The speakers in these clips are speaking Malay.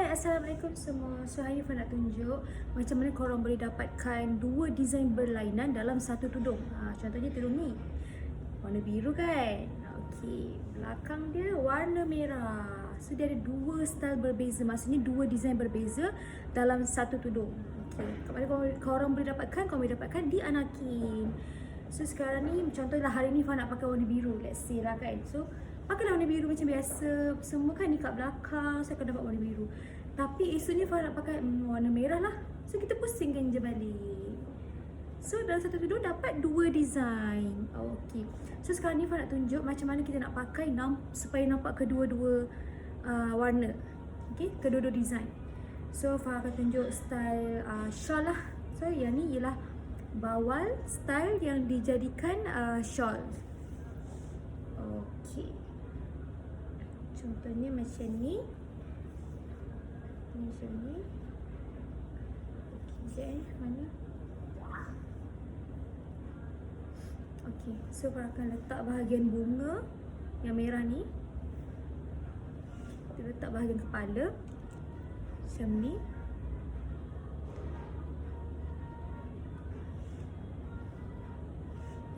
Hai, Assalamualaikum semua. So hari ni Fah nak tunjuk macam mana korang boleh dapatkan dua design berlainan dalam satu tudung. Contohnya tudung ni warna biru kan. Okey, belakang dia warna merah. So dia ada dua style berbeza, maksudnya dua design berbeza dalam satu tudung. Okey, kat mana korang boleh dapatkan? Korang boleh dapatkan di Anakin. So sekarang ni contohnya hari ni Fah nak pakai warna biru, let's say lah kan. So pakailah warna biru macam biasa. Semua kan ni kat belakang, saya akan dapat warna biru. Tapi esoknya Fah nak pakai warna merah lah. So kita pusingkan je balik. So dalam satu tudung dapat dua design. Okay. So sekarang ni Fah nak tunjuk macam mana kita nak pakai supaya nampak kedua-dua warna. Okay, kedua-dua design. So Fah akan tunjuk style shawl lah. So yang ni ialah bawal style yang dijadikan shawl. Okay. Contohnya macam ni. Macam ni. Okey, mana? Okey, so Fah akan letak bahagian bunga yang merah ni. Kita letak bahagian kepala. Macam ni.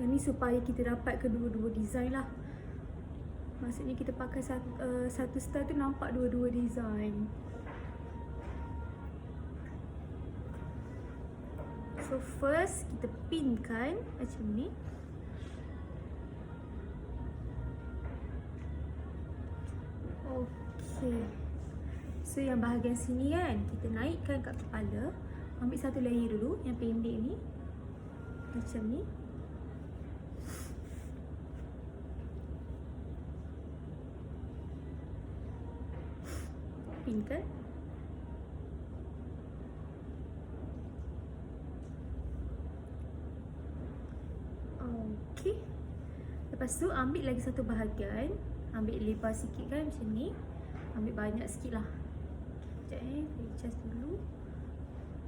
Yang ni supaya kita dapat kedua-dua design lah. Maksudnya kita pakai satu style tu nampak dua-dua design. So first kita pinkan macam ni. Okay. So yang bahagian sini kan kita naikkan kat kepala. Ambil satu layer dulu yang pendek ni. Macam ni. Pinkan. Okey. Lepas tu ambil lagi satu bahagian, ambil lebar sikit kan macam ni. Ambil banyak sikit lah. Sekejap adjust dulu.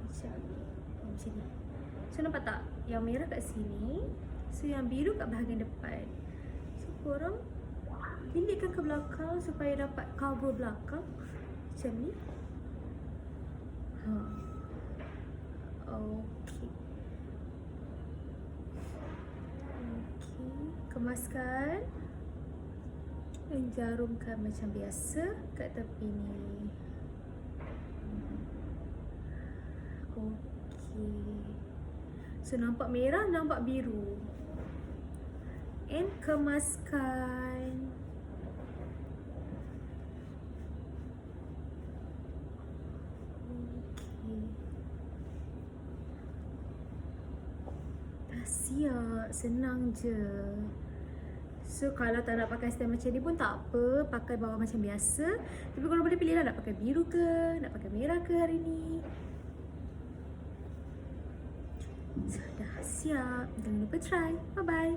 Macam ni. Macam ni. So nampak tak? Yang merah kat sini. So yang biru kat bahagian depan. So korang lilitkan ke belakang supaya dapat cover belakang. Macam ni. Okey. Kemaskan. Dan jarumkan macam biasa kat tepi ni. Okey. So nampak merah, nampak biru. And kemaskan. Siap, senang je. So kalau tak nak pakai style macam ni pun tak apa, pakai bawah macam biasa. Tapi korang boleh pilih lah nak pakai biru ke, nak pakai merah ke hari ni. So dah siap, jangan lupa try. Bye bye.